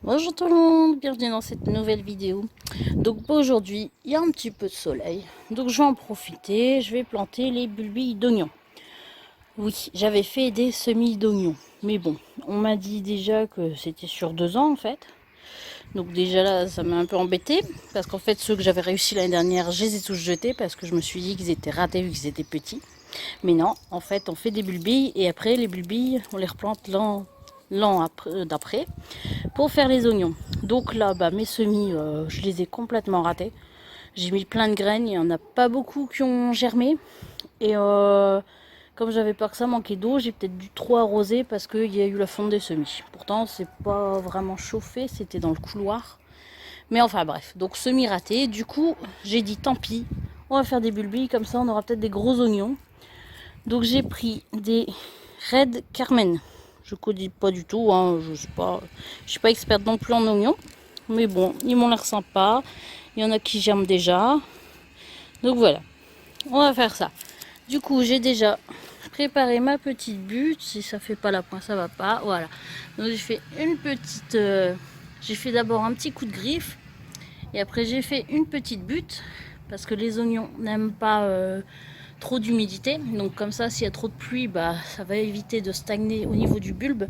Bonjour tout le monde, bienvenue dans cette nouvelle vidéo. Donc aujourd'hui, il y a un petit peu de soleil, donc je vais en profiter, je vais planter les bulbilles d'oignons. Oui, j'avais fait des semis d'oignons, mais bon, on m'a dit déjà que c'était sur 2 ans en fait. Donc déjà là, ça m'a un peu embêté, parce qu'en fait ceux que j'avais réussi l'année dernière, je les ai tous jetés, parce que je me suis dit qu'ils étaient ratés vu qu'ils étaient petits. Mais non, en fait on fait des bulbilles, et après les bulbilles, on les replante l'an d'après pour faire les oignons. Donc là, mes semis, je les ai complètement ratés. J'ai mis plein de graines, il n'y en a pas beaucoup qui ont germé. Et comme j'avais peur que ça manquait d'eau, j'ai peut-être dû trop arroser parce qu'il y a eu la fonte des semis. Pourtant, c'est pas vraiment chauffé, c'était dans le couloir. Mais enfin bref, donc semis raté. Du coup, j'ai dit tant pis, on va faire des bulbilles, comme ça on aura peut-être des gros oignons. Donc j'ai pris des Red Carmen. Je connais pas du tout, hein, je suis pas experte non plus en oignons. Mais bon, ils m'ont l'air sympas. Il y en a qui germent déjà. Donc voilà, on va faire ça. Du coup, j'ai déjà préparé ma petite butte. Si ça fait pas la pointe, ça va pas. Voilà. Donc j'ai fait une petite... j'ai fait d'abord un petit coup de griffe. Et après, j'ai fait une petite butte. Parce que les oignons n'aiment pas trop d'humidité. Donc comme ça, s'il y a trop de pluie, ça va éviter de stagner au niveau du bulbe.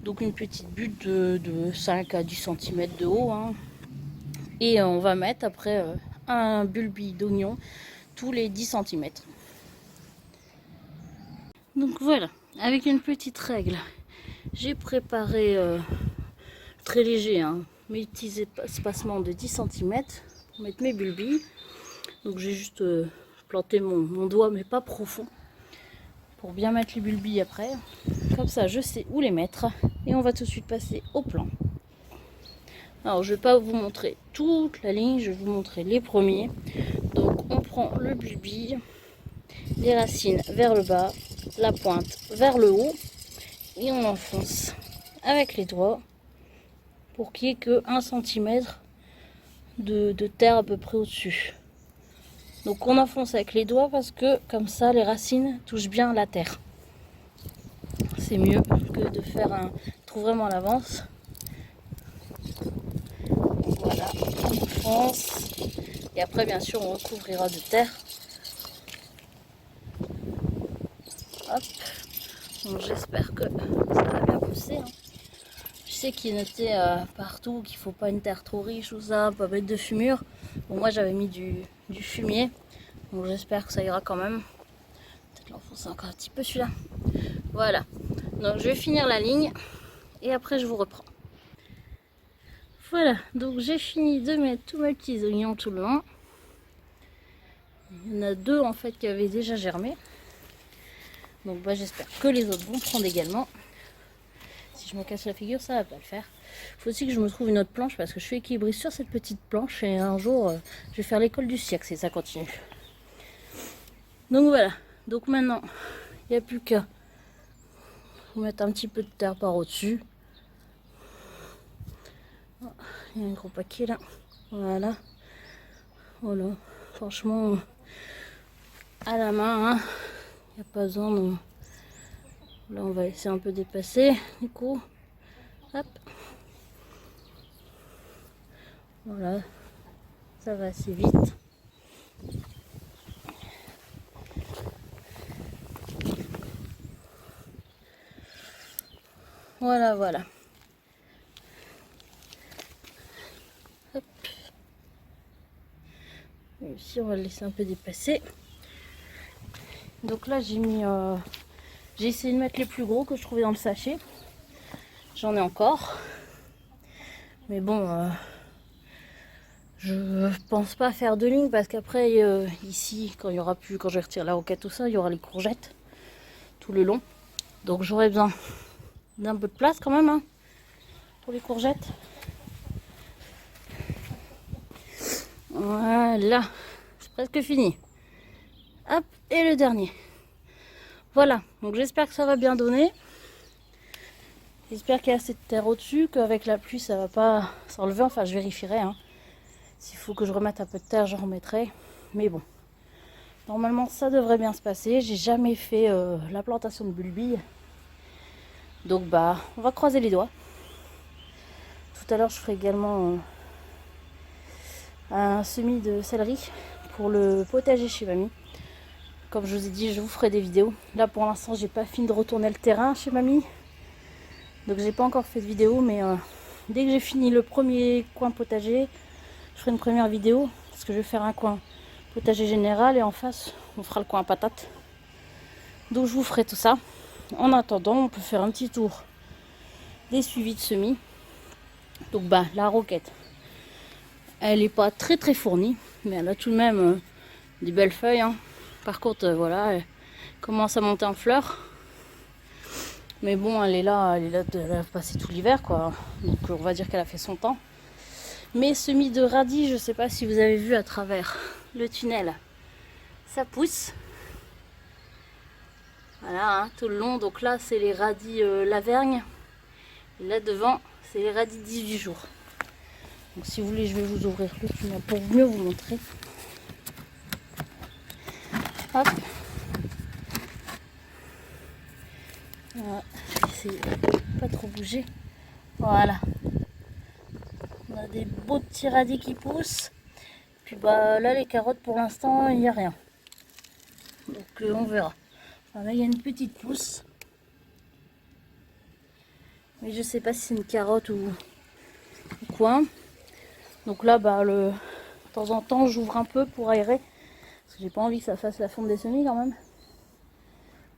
Donc une petite butte de 5 à 10 cm de haut. Hein. Et on va mettre après un bulbe d'oignon tous les 10 cm. Donc voilà, avec une petite règle, j'ai préparé très léger, hein, mes petits espacements de 10 cm pour mettre mes bulbilles. Donc j'ai juste planté mon doigt, mais pas profond, pour bien mettre les bulbilles après. Comme ça, je sais où les mettre. Et on va tout de suite passer au plan. Alors, je ne vais pas vous montrer toute la ligne, je vais vous montrer les premiers. Donc, on prend le bulbille, les racines vers le bas, la pointe vers le haut, et on enfonce avec les doigts pour qu'il n'y ait que 1 cm de terre à peu près au-dessus. Donc, on enfonce avec les doigts parce que comme ça, les racines touchent bien la terre. C'est mieux que de faire un trou vraiment à l'avance. Voilà, on enfonce. Et après, bien sûr, on recouvrira de terre. Hop. Donc, j'espère que ça va bien pousser. Hein. Je sais qu'il est noté partout qu'il ne faut pas une terre trop riche ou ça, pas mettre de fumure. Bon, moi, j'avais mis du fumier. Donc, j'espère que ça ira quand même. Peut-être l'enfoncer encore un petit peu celui-là. Voilà. Donc, je vais finir la ligne. Et après, je vous reprends. Voilà. Donc, j'ai fini de mettre tous mes petits oignons tout le long. Il y en a 2 en fait qui avaient déjà germé. Donc j'espère que les autres vont prendre également. Si je me casse la figure, ça va pas le faire. Il faut aussi que je me trouve une autre planche parce que je suis équilibrée sur cette petite planche et un jour je vais faire l'école du siècle si ça continue. Donc voilà. Donc maintenant, il n'y a plus qu'à mettre un petit peu de terre par au-dessus. Il y a un gros paquet là. Voilà. Voilà. Franchement, à la main, hein. Il n'y a pas besoin de... Là, on va laisser un peu dépasser, du coup. Hop. Voilà. Ça va assez vite. Voilà, voilà. Hop. Et ici, on va le laisser un peu dépasser. Donc là, j'ai mis... j'ai essayé de mettre les plus gros que je trouvais dans le sachet. J'en ai encore. Mais bon, je pense pas faire 2 lignes parce qu'après, ici, quand il y aura plus, quand je retire la roquette, tout ça, il y aura les courgettes tout le long. Donc j'aurai besoin d'un peu de place quand même, hein, pour les courgettes. Voilà, c'est presque fini. Hop, et le dernier. Voilà, donc j'espère que ça va bien donner. J'espère qu'il y a assez de terre au-dessus, qu'avec la pluie ça va pas s'enlever. Enfin, je vérifierai. Hein. S'il faut que je remette un peu de terre, je remettrai. Mais bon, normalement ça devrait bien se passer. J'ai jamais fait la plantation de bulbilles. Donc on va croiser les doigts. tout à l'heure, je ferai également un semis de céleri pour le potager chez mamie. Comme je vous ai dit, je vous ferai des vidéos. Là, pour l'instant, j'ai pas fini de retourner le terrain chez mamie. Donc, j'ai pas encore fait de vidéo, mais dès que j'ai fini le premier coin potager, je ferai une première vidéo. Parce que je vais faire un coin potager général et en face, on fera le coin patate. Donc, je vous ferai tout ça. En attendant, on peut faire un petit tour des suivis de semis. Donc, la roquette, elle n'est pas très très fournie, mais elle a tout de même des belles feuilles. Hein. Par contre, voilà, elle commence à monter en fleurs. Mais bon, elle a passé tout l'hiver, quoi. Donc, on va dire qu'elle a fait son temps. Mes semis de radis, je ne sais pas si vous avez vu à travers le tunnel, ça pousse. Voilà, hein, tout le long. Donc là, c'est les radis Lavergne. Et là devant, c'est les radis 18 jours. Donc si vous voulez, je vais vous ouvrir le tunnel pour mieux vous montrer. Hop. Voilà. Je vais essayer de pas trop bouger. Voilà. On a des beaux petits radis qui poussent. Puis là, les carottes, pour l'instant, il n'y a rien. Donc on verra. Enfin, là, il y a une petite pousse. Mais je sais pas si c'est une carotte ou quoi. Donc là, de temps en temps, j'ouvre un peu pour aérer. Parce que j'ai pas envie que ça fasse la fonte des semis quand même.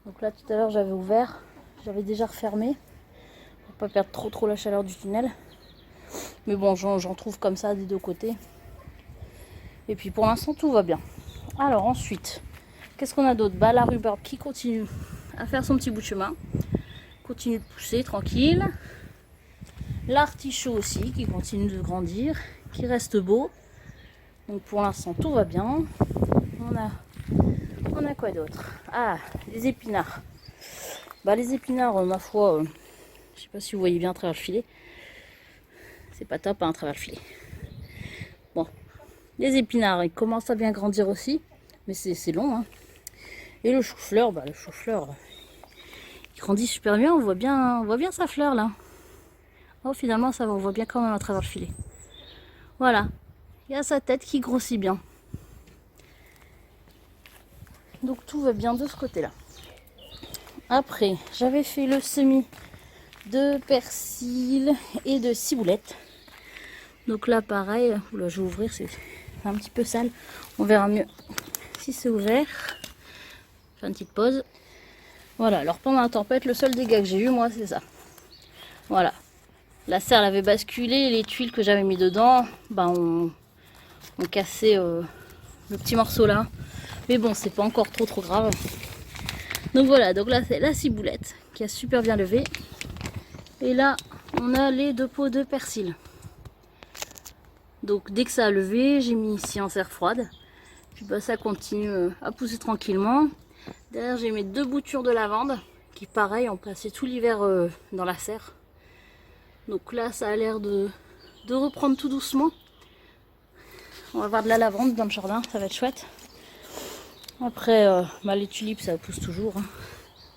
Donc là, tout à l'heure, j'avais ouvert. J'avais déjà refermé. Pour pas perdre trop la chaleur du tunnel. Mais bon, j'en trouve comme ça des deux côtés. Et puis pour l'instant, tout va bien. Alors ensuite, qu'est-ce qu'on a d'autre? La rhubarbe qui continue à faire son petit bout de chemin. Continue de pousser tranquille. L'artichaut aussi qui continue de grandir, qui reste beau. Donc pour l'instant tout va bien. On a quoi d'autre? Ah, les épinards. Les épinards, ma foi, je sais pas si vous voyez bien à travers le filet. C'est pas top à travers le filet. Bon, les épinards, ils commencent à bien grandir aussi, mais c'est long. Hein. Et le chou-fleur, il grandit super bien. On voit bien sa fleur là. Oh, finalement, ça va, on voit bien quand même à travers le filet. Voilà. Il y a sa tête qui grossit bien. Donc, tout va bien de ce côté-là. Après, j'avais fait le semis de persil et de ciboulette. Donc là, pareil. Oula, je vais ouvrir, c'est un petit peu sale. On verra mieux si c'est ouvert. Je fais une petite pause. Voilà. Alors, pendant la tempête, le seul dégât que j'ai eu, moi, c'est ça. Voilà. La serre elle avait basculé, les tuiles que j'avais mis dedans, on cassait le petit morceau là. Mais bon, c'est pas encore trop grave. Donc voilà, donc là c'est la ciboulette qui a super bien levé. Et là, on a les deux pots de persil. Donc dès que ça a levé, j'ai mis ici en serre froide. Puis ça continue à pousser tranquillement. Derrière, j'ai mes deux boutures de lavande qui pareil ont passé tout l'hiver dans la serre. Donc là, ça a l'air de reprendre tout doucement. On va avoir de la lavande dans le jardin, ça va être chouette. Après, les tulipes, ça pousse toujours. Hein.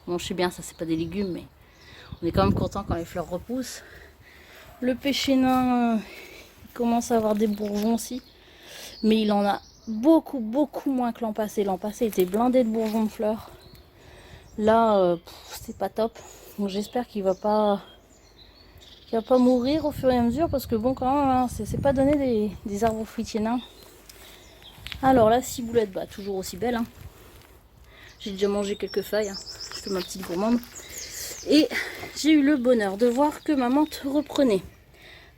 Bon, je sais bien, ça c'est pas des légumes, mais on est quand même content quand les fleurs repoussent. Le pêcher nain, il commence à avoir des bourgeons aussi. Mais il en a beaucoup moins que l'an passé. L'an passé, il était blindé de bourgeons de fleurs. Là, c'est pas top. Donc j'espère qu'il va pas mourir au fur et à mesure parce que bon quand même hein, c'est pas donné des arbres fruitiers nains. Alors la ciboulette toujours aussi belle hein. J'ai déjà mangé quelques feuilles hein. Je fais ma petite gourmande et j'ai eu le bonheur de voir que ma menthe reprenait.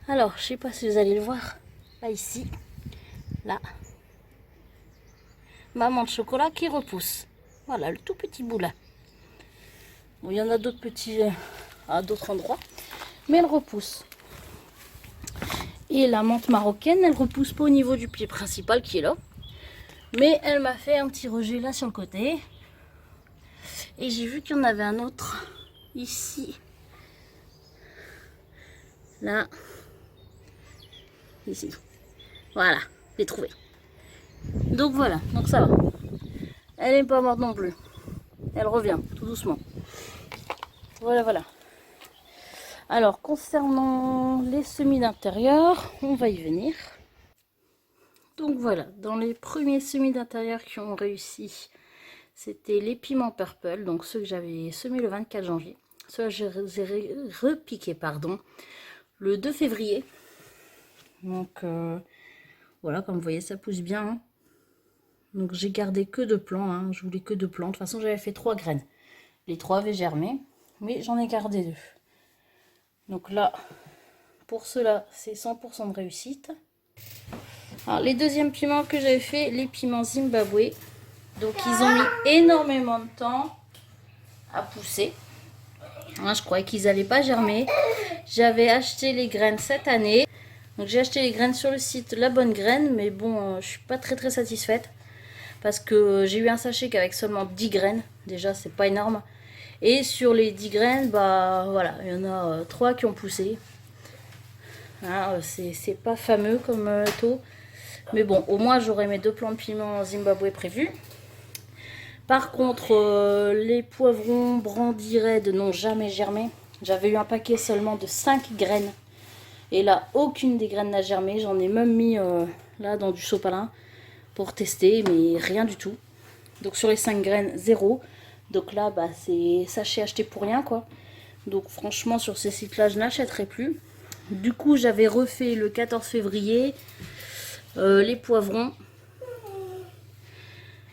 Alors je sais pas si vous allez le voir là ici là ma menthe chocolat qui repousse. Voilà le tout petit bout là. Bon, il y en a d'autres petits à d'autres endroits. Mais elle repousse. Et la menthe marocaine, elle repousse pas au niveau du pied principal qui est là. Mais elle m'a fait un petit rejet là sur le côté. Et j'ai vu qu'il y en avait un autre ici. Là. Ici. Voilà, j'ai trouvé. Donc voilà, donc ça va. Elle n'est pas morte non plus. Elle revient tout doucement. Voilà. Alors, concernant les semis d'intérieur, on va y venir. Donc voilà, dans les premiers semis d'intérieur qui ont réussi, c'était les piments purple, donc ceux que j'avais semés le 24 janvier. Ceux-là, j'ai repiqué, pardon, le 2 février. Donc voilà, comme vous voyez, ça pousse bien. Hein. Donc j'ai gardé que 2 plants, hein. Je voulais que 2 plants. De toute façon, j'avais fait 3 graines. Les 3 avaient germé, mais j'en ai gardé 2. Donc là, pour cela, c'est 100% de réussite. Alors, les deuxièmes piments que j'avais fait, les piments Zimbabwe. Donc, ils ont mis énormément de temps à pousser. Hein, je croyais qu'ils n'allaient pas germer. J'avais acheté les graines cette année. Donc, j'ai acheté les graines sur le site La Bonne Graine. Mais bon, je suis pas très satisfaite. Parce que j'ai eu un sachet qu'avec seulement 10 graines. Déjà, c'est pas énorme. Et sur les 10 graines, bah voilà, il y en a 3 qui ont poussé. Hein, c'est pas fameux comme taux. Mais bon, au moins j'aurai mes 2 plants de piment Zimbabwe prévus. Par contre, les poivrons Brandy Red n'ont jamais germé. J'avais eu un paquet seulement de 5 graines. Et là, aucune des graines n'a germé. J'en ai même mis là dans du sopalin pour tester, mais rien du tout. Donc sur les 5 graines, 0. Donc là, bah, c'est sachet acheté pour rien, quoi. Donc franchement, sur ces sites-là, je n'achèterai plus. Du coup, j'avais refait le 14 février les poivrons.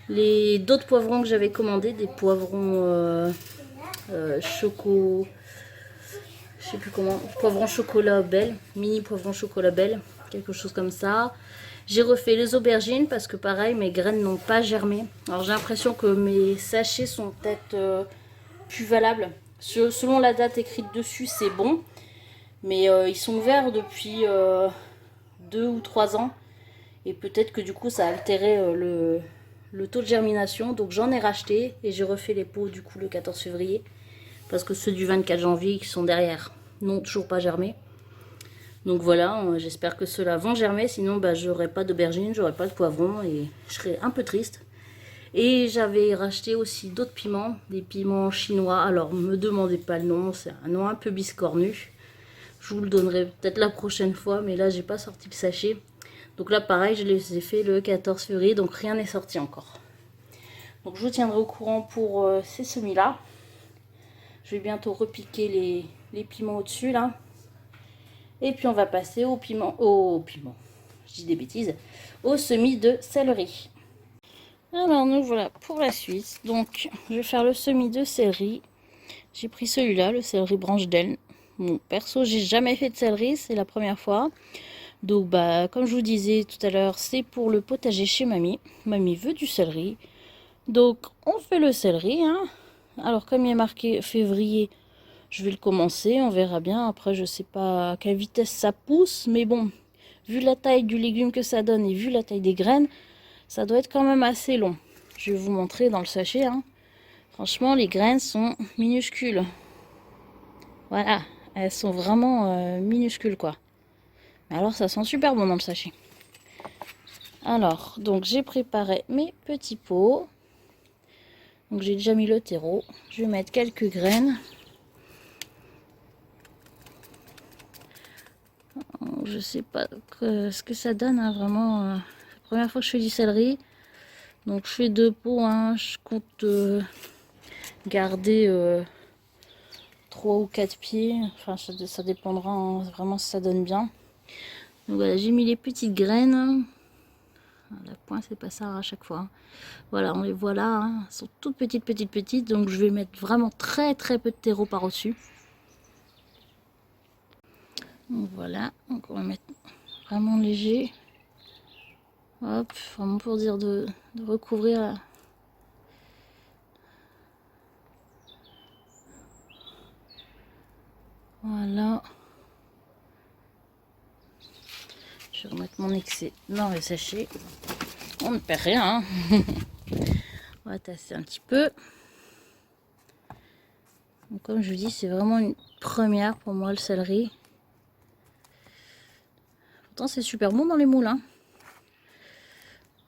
Les d'autres poivrons que j'avais commandés, des poivrons choco... Je sais plus comment. Poivrons chocolat belle. Mini poivrons chocolat belle. Quelque chose comme ça. J'ai refait les aubergines parce que pareil, mes graines n'ont pas germé. Alors j'ai l'impression que mes sachets sont peut-être plus valables. Selon la date écrite dessus, c'est bon. Mais ils sont ouverts depuis 2 ou 3 ans. Et peut-être que du coup, ça a altéré le taux de germination. Donc j'en ai racheté et j'ai refait les pots du coup le 14 février. Parce que ceux du 24 janvier qui sont derrière n'ont toujours pas germé. Donc voilà, j'espère que ceux-là vont germer. Sinon, bah, j'aurai pas d'aubergine, j'aurai pas de poivron et je serai un peu triste. Et j'avais racheté aussi d'autres piments, des piments chinois. Alors, me demandez pas le nom, c'est un nom un peu biscornu. Je vous le donnerai peut-être la prochaine fois, mais là, j'ai pas sorti le sachet. Donc là, pareil, je les ai fait le 14 février, donc rien n'est sorti encore. Donc je vous tiendrai au courant pour ces semis-là. Je vais bientôt repiquer les piments au-dessus, là. Et puis on va passer au piment, je dis des bêtises, au semis de céleri. Alors nous voilà pour la suite. Donc je vais faire le semis de céleri. J'ai pris celui-là, le céleri branche d'aile. Bon, perso, j'ai jamais fait de céleri, c'est la première fois. Donc bah comme je vous disais tout à l'heure, c'est pour le potager chez mamie. Mamie veut du céleri. Donc on fait le céleri, hein. Alors comme il est marqué février, je vais le commencer, on verra bien. Après, je sais pas à quelle vitesse ça pousse. Mais bon, vu la taille du légume que ça donne et vu la taille des graines, ça doit être quand même assez long. Je vais vous montrer dans le sachet. Hein. Franchement, les graines sont minuscules. Voilà, elles sont vraiment minuscules, quoi. Mais alors, ça sent super bon dans le sachet. Alors, donc j'ai préparé mes petits pots. Donc j'ai déjà mis le terreau. Je vais mettre quelques graines. Je sais pas ce que ça donne, hein, vraiment. La première fois que je fais du céleri. Donc je fais 2 pots, hein. Je compte garder 3 ou 4 pieds. Enfin, ça dépendra, hein, vraiment si ça donne bien. Donc voilà, j'ai mis les petites graines. La pointe, c'est pas ça à chaque fois. Hein. Voilà, on les voit là. Hein. Elles sont toutes petites. Donc je vais mettre vraiment très peu de terreau par-dessus. Donc voilà, donc on va mettre vraiment léger. Hop, vraiment pour dire de recouvrir. Voilà. Je vais remettre mon excès dans le sachet. On ne perd rien. Hein. On va tasser un petit peu. Donc, comme je vous dis, c'est vraiment une première pour moi le céleri. Pourtant, c'est super bon dans les moules. Hein.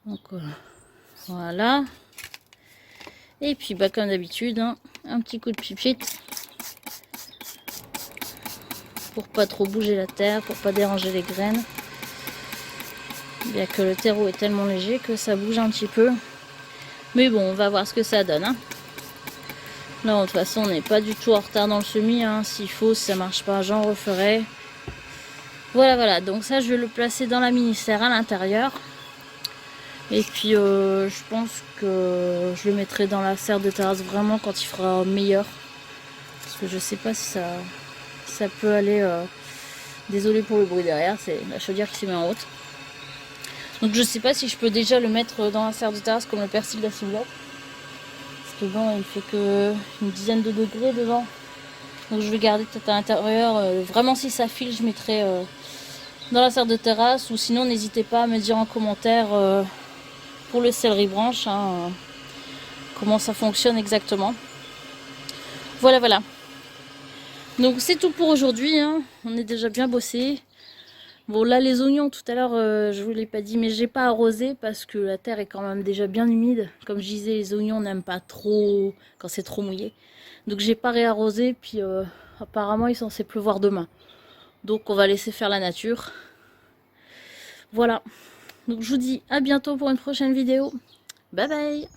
Donc voilà. Et puis, bah, comme d'habitude, hein, un petit coup de pipette. pour pas trop bouger la terre, pour pas déranger les graines. Bien que le terreau est tellement léger que ça bouge un petit peu. Mais bon, on va voir ce que ça donne. Hein. Là, de toute façon, on n'est pas du tout en retard dans le semis. Hein. S'il faut, si ça marche pas, j'en referai. Voilà, voilà. Donc ça, je vais le placer dans la mini-serre à l'intérieur. Et puis, je pense que je le mettrai dans la serre de terrasse vraiment quand il fera meilleur. Parce que je sais pas si ça peut aller... Désolé pour le bruit derrière, c'est la chaudière qui s'est mise en route. Donc je sais pas si je peux déjà le mettre dans la serre de terrasse comme le persil de la ciboulette. Parce que bon, il fait que une dizaine de degrés dedans. Donc je vais garder peut-être à l'intérieur. Vraiment si ça file, je mettrai dans la serre de terrasse. Ou sinon n'hésitez pas à me dire en commentaire pour le céleri branche hein, comment ça fonctionne exactement. Voilà, voilà. Donc c'est tout pour aujourd'hui, hein. On est déjà bien bossé. Bon là les oignons tout à l'heure je vous l'ai pas dit mais j'ai pas arrosé parce que la terre est quand même déjà bien humide. Comme je disais les oignons n'aiment pas trop quand c'est trop mouillé. Donc j'ai pas réarrosé puis apparemment il est censé pleuvoir demain. Donc on va laisser faire la nature. Voilà. Donc je vous dis à bientôt pour une prochaine vidéo. Bye bye.